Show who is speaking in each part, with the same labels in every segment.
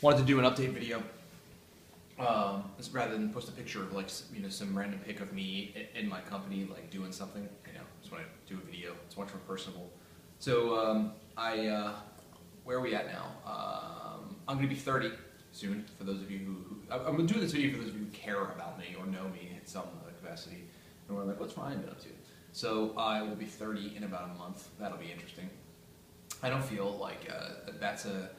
Speaker 1: wanted to do an update video rather than post a picture of like some random pic of me in my company like doing something. Just want to do a video. It's much more personable. So where are we at now? I'm going to be 30 soon. For those of you who I'm doing this video for those of you who care about me or know me in some capacity, and we're like, what's Ryan been up to? So I will be 30 in about a month. That'll be interesting. I don't feel like that's a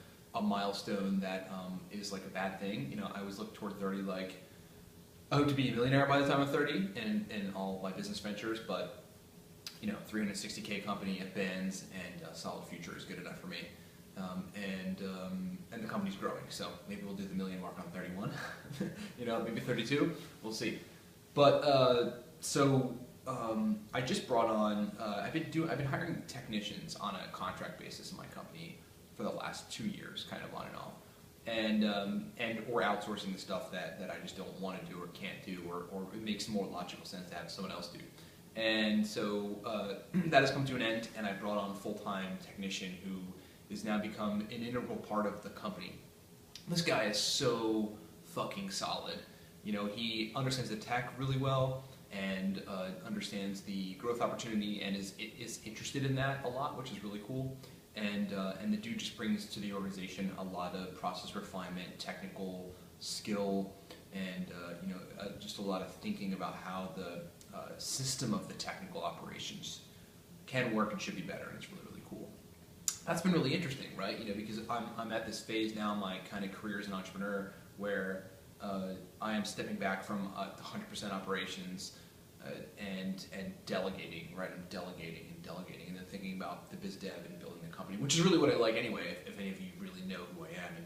Speaker 1: milestone that is like a bad thing. I always look toward 30 like I hope to be a millionaire by the time I'm 30 in all my business ventures, but 360K company at Benz and a solid future is good enough for me. And the company's growing, so maybe we'll do the million mark on 31. Maybe 32. We'll see. But I just brought on. I've been hiring technicians on a contract basis in my company for the last 2 years, kind of on and off, and or outsourcing the stuff that I just don't want to do or can't do, or it makes more logical sense to have someone else do. And so that has come to an end, and I brought on a full-time technician who has now become an integral part of the company. This guy is so fucking solid. He understands the tech really well and understands the growth opportunity and is interested in that a lot, which is really cool. And the dude just brings to the organization a lot of process refinement, technical skill, and just a lot of thinking about how the system of the technical operations can work and should be better, and it's really, really cool. That's been really interesting, right? Because I'm at this phase now in my kind of career as an entrepreneur where I am stepping back from 100% operations and delegating, right? I'm delegating, and then thinking about the biz dev and building the company, which is really what I like anyway. If any of you really know who I am and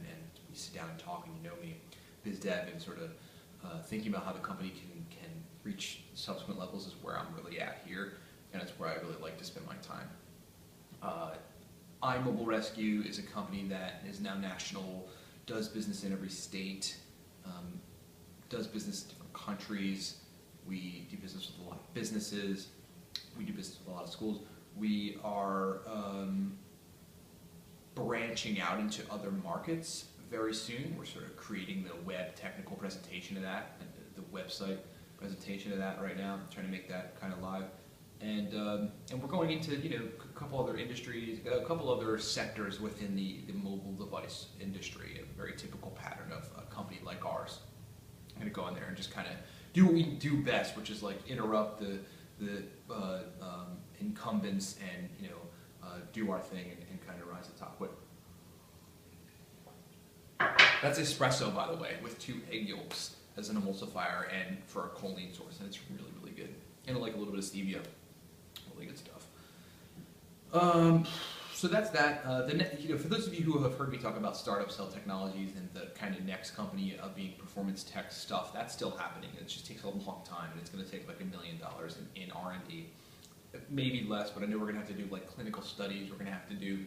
Speaker 1: we sit down and talk and you know me, biz dev and sort of thinking about how the company can reach subsequent levels is where I'm really at here, and it's where I really like to spend my time. iMobile Rescue is a company that is now national, does business in every state, does business in different countries. We do business with a lot of businesses. We do business with a lot of schools. We are branching out into other markets very soon. We're sort of creating the web technical presentation of that, the website presentation of that right now. I'm trying to make that kind of live. And we're going into a couple other industries, a couple other sectors within the mobile device industry, a very typical pattern of a company like ours. I'm going to go in there and just kind of do what we do best, which is like interrupt the incumbents and do our thing and kind of rise to the top. That's espresso, by the way, with 2 egg yolks as an emulsifier and for a choline source, and it's really, really good. And like a little bit of stevia. Really good stuff. So that's that. For those of you who have heard me talk about startup cell technologies and the kind of next company of being performance tech stuff, that's still happening. It just takes a long time, and it's going to take like $1 million in R&D, maybe less. But I know we're going to have to do like clinical studies. We're going to have to do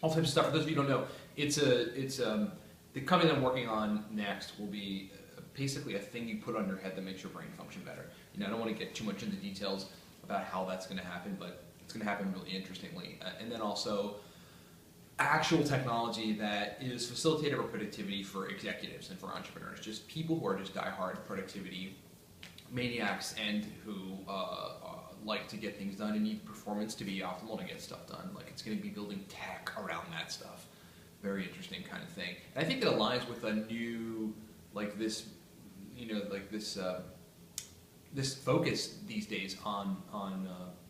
Speaker 1: all types of stuff. For those of you who don't know, it's the company that I'm working on next will be basically a thing you put on your head that makes your brain function better. I don't want to get too much into details about how that's going to happen, but it's going to happen really interestingly. And then also actual technology that is facilitator of productivity for executives and for entrepreneurs, just people who are just diehard productivity maniacs and who like to get things done and need performance to be optimal to get stuff done. Like it's going to be building tech around that stuff. Very interesting kind of thing. And I think it aligns with a new, this focus these days on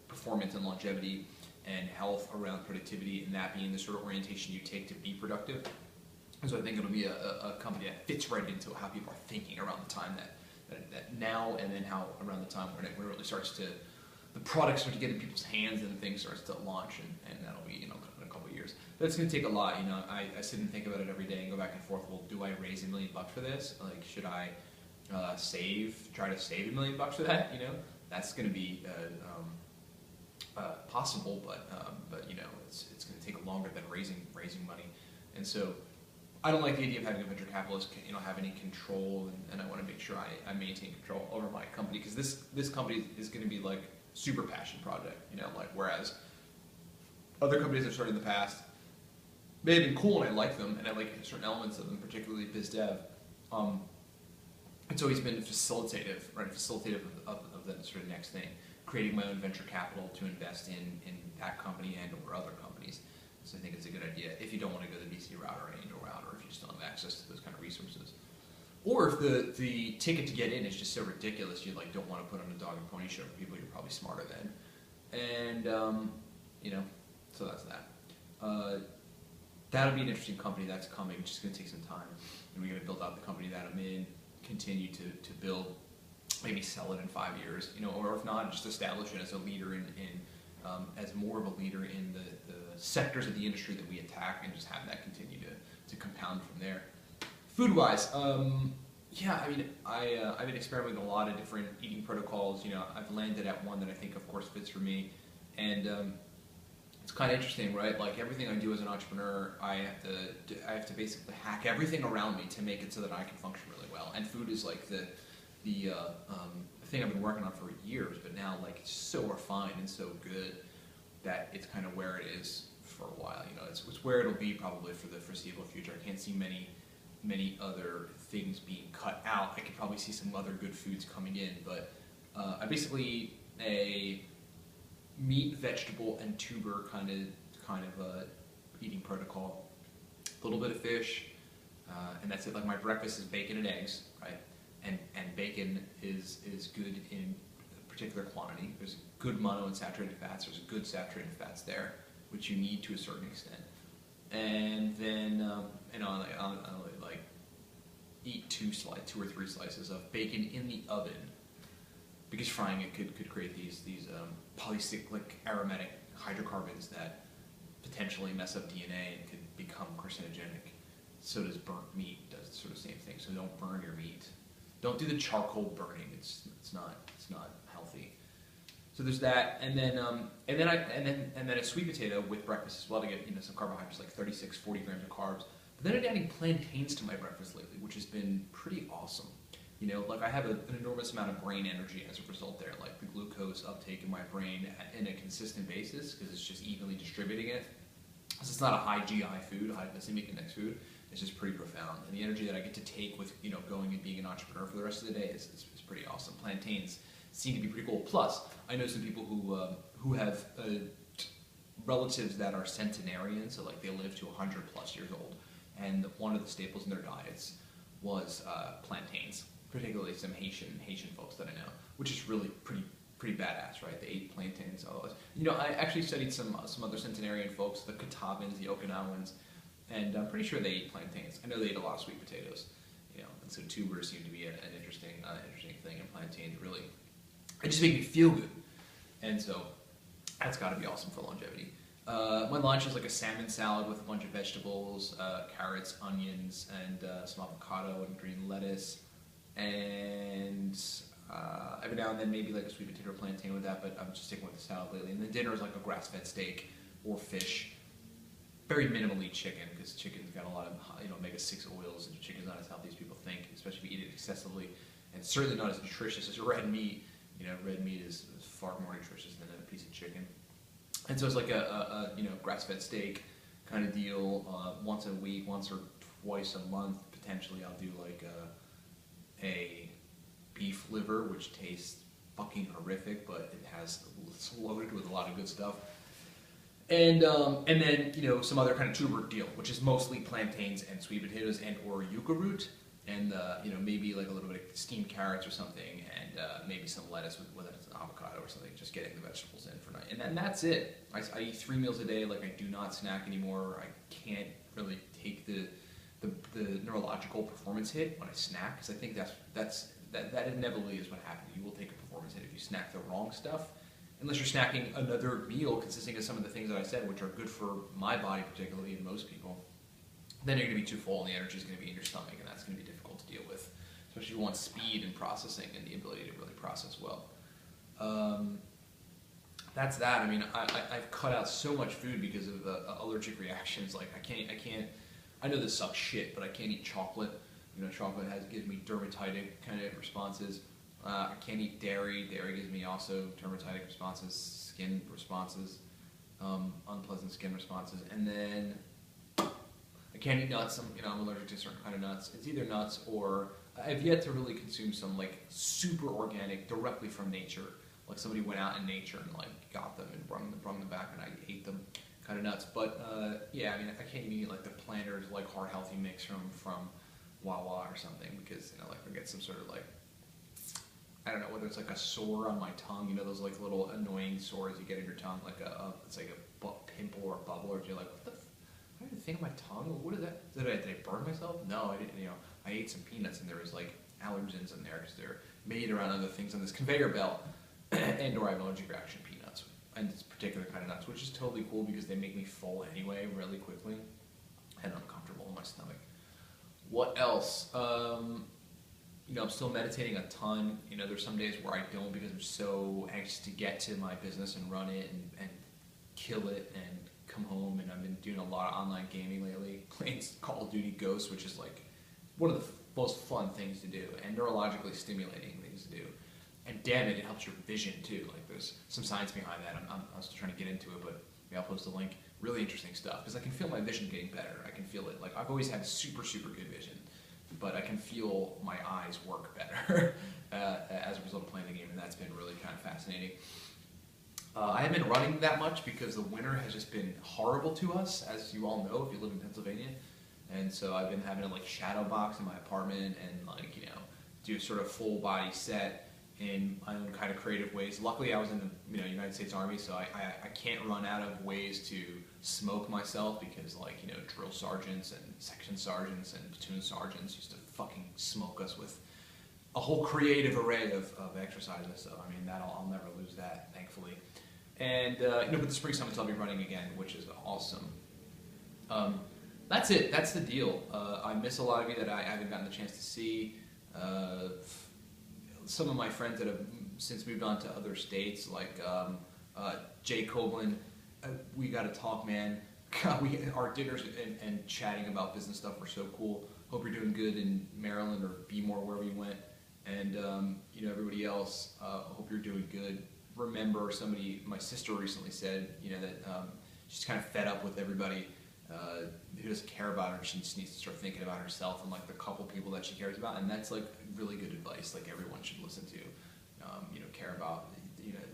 Speaker 1: performance and longevity and health around productivity, and that being the sort of orientation you take to be productive. And so I think it'll be a company that fits right into how people are thinking around the time that now, and then how around the time when it really starts to, the products start to get in people's hands and things starts to launch, and that'll be in a couple of years. But it's going to take a lot. I sit and think about it every day and go back and forth. Well, do I raise $1 million for this? Like, should I try to save $1 million for that? That's going to be possible, but it's going to take longer than raising money. And so I don't like the idea of having a venture capitalist have any control, and I want to make sure I maintain control over my company, because this company is going to be like super passion project, whereas other companies I've started in the past, may have been cool and I like them and I like certain elements of them, particularly biz dev. It's always been facilitative, right? Facilitative of the sort of next thing, creating my own venture capital to invest in that company and or other companies. So I think it's a good idea if you don't want to go the VC route or an angel route, or if you just don't have access to those kind of resources. Or if the ticket to get in is just so ridiculous, you like don't want to put on a dog and pony show for people you're probably smarter than. And so that's that. That'll be an interesting company that's coming. It's just going to take some time. And we're going to build out the company that I'm in, continue to build, maybe sell it in 5 years, or if not, just establish it as a leader as more of a leader in the sectors of the industry that we attack, and just have that continue to compound from there. Food-wise, I've been experimenting with a lot of different eating protocols. I've landed at one that I think, of course, fits for me, and it's kind of interesting, right? Like everything I do as an entrepreneur, I have to basically hack everything around me to make it so that I can function really well. And food is like the thing I've been working on for years, but now like it's so refined and so good that it's kind of where it is for a while. It's where it'll be probably for the foreseeable future. I can't see many other things being cut out. I could probably see some other good foods coming in, but I basically eat a meat, vegetable, and tuber kind of eating protocol. A little bit of fish, and that's it. Like my breakfast is bacon and eggs, right? And bacon is good in a particular quantity. There's good monounsaturated fats. There's good saturated fats there, which you need to a certain extent. And then I'll like eat two or three slices of bacon in the oven, because frying it could create these polycyclic aromatic hydrocarbons that potentially mess up DNA and could become carcinogenic. So does burnt meat. Does the sort of same thing. So don't burn your meat. Don't do the charcoal burning. It's not healthy. So there's that, and then a sweet potato with breakfast as well to get some carbohydrates, like 40 grams of carbs. But then I'm adding plantains to my breakfast lately, which has been pretty awesome. Like I have an enormous amount of brain energy as a result there, like the glucose uptake in my brain in a consistent basis, because it's just evenly distributing it. So it's not a high GI food, high glycemic index food. It's just pretty profound. And the energy that I get to take with going and being an entrepreneur for the rest of the day is pretty awesome. Plantains seem to be pretty cool. Plus, I know some people who have relatives that are centenarians, so like they live to 100 plus years old, and one of the staples in their diets was plantains, particularly some Haitian folks that I know, which is really pretty badass, right? They ate plantains. I actually studied some other centenarian folks, the Catawbans, the Okinawans, and I'm pretty sure they ate plantains. I know they ate a lot of sweet potatoes, and so tubers seem to be an interesting thing, and plantains really, it just make me feel good, and so that's got to be awesome for longevity. My lunch is like a salmon salad with a bunch of vegetables, carrots, onions, and some avocado and green lettuce, and every now and then maybe like a sweet potato or plantain with that, but I'm just sticking with the salad lately. And then dinner is like a grass-fed steak or fish. Very minimally chicken, because chicken's got a lot of omega-6 oils, and chicken's not as healthy as people think, especially if you eat it excessively, and certainly not as nutritious as red meat. Red meat is far more nutritious than a piece of chicken. And so it's like a grass-fed steak kind of deal, once a week, once or twice a month, potentially I'll do like a beef liver, which tastes fucking horrific, but it's loaded with a lot of good stuff. And then some other kind of tuber deal, which is mostly plantains and sweet potatoes and or yucca root, and maybe like a little bit of steamed carrots or something, and maybe some lettuce with whether it's an avocado or something, just getting the vegetables in for night. And then that's it. I eat 3 meals a day. Like I do not snack anymore. I can't really take the neurological performance hit when I snack, because I think that inevitably is what happens. You will take a performance hit if you snack the wrong stuff. Unless you're snacking another meal consisting of some of the things that I said, which are good for my body particularly and most people, then you're going to be too full and the energy is going to be in your stomach, and that's going to be difficult to deal with, especially if you want speed and processing and the ability to really process well. That's that. I mean, I've cut out so much food because of allergic reactions. Like I know this sucks shit, but I can't eat chocolate. Chocolate gives me dermatitic kind of responses. I can't eat dairy. Dairy gives me also dermatitic responses, skin responses, unpleasant skin responses. And then can't eat nuts. I'm allergic to a certain kind of nuts. It's either nuts or I've yet to really consume some like super organic, directly from nature. Like somebody went out in nature and like got them and brought them back, and I ate them. Kind of nuts. But yeah, I mean, I can't even eat like the Planters like heart healthy mix from Wawa or something, because like I get some sort of like, I don't know whether it's like a sore on my tongue, those like little annoying sores you get in your tongue, like it's like a pimple or a bubble, or you're like, what the I had a thing on my tongue. What is that? Did I burn myself? No, I didn't. I ate some peanuts and there was like allergens in there because they're made around other things on this conveyor belt, and/or I have allergic reaction to peanuts and this particular kind of nuts, which is totally cool because they make me full anyway, really quickly, and uncomfortable in my stomach. What else? I'm still meditating a ton. There's some days where I don't because I'm so anxious to get to my business and run it and kill it and come home. And I've been doing a lot of online gaming lately, playing Call of Duty Ghosts, which is like one of the most fun things to do and neurologically stimulating things to do. And damn it, it helps your vision too. Like there's some science behind that. I'm still trying to get into it, but maybe I'll post a link. Really interesting stuff because I can feel my vision getting better. I can feel it. Like I've always had super, super good vision, but I can feel my eyes work better as a result of playing the game, and that's been really kind of fascinating. I haven't been running that much because the winter has just been horrible to us, as you all know if you live in Pennsylvania. And so I've been having to like shadow box in my apartment and like, do sort of full body set in my own kind of creative ways. Luckily I was in the United States Army, so I can't run out of ways to smoke myself because like, drill sergeants and section sergeants and platoon sergeants used to fucking smoke us with a whole creative array of exercises. So I mean, I'll never lose that, thankfully. And but the spring summits I'll be running again, which is awesome. That's it. That's the deal. I miss a lot of you that I haven't gotten the chance to see. Some of my friends that have since moved on to other states, like Jay Copeland, we got to talk, man. God, our dinners and chatting about business stuff were so cool. Hope you're doing good in Maryland or Bmore, wherever you went. And everybody else, hope you're doing good. Remember, my sister recently said, that she's kind of fed up with everybody who doesn't care about her. She just needs to start thinking about herself and like the couple people that she cares about, and that's like really good advice. Like everyone should listen to. Care about.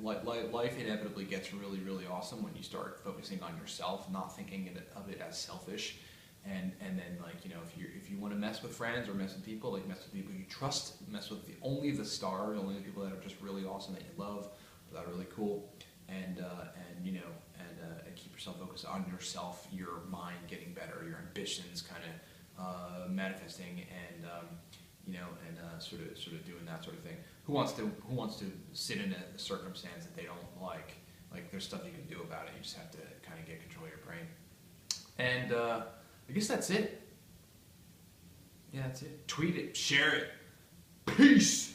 Speaker 1: Life inevitably gets really, really awesome when you start focusing on yourself, not thinking of it as selfish. And then like if you want to mess with friends or mess with people, like mess with people you trust, mess with only the stars, only the people that are just really awesome that you love, that are really cool, and keep yourself focused on yourself, your mind getting better, your ambitions kind of manifesting, and sort of doing that sort of thing. Who wants to sit in a circumstance that they don't like? Like there's stuff you can do about it. You just have to kind of get control of your brain. And I guess that's it. Yeah, that's it. Tweet it, share it. Peace.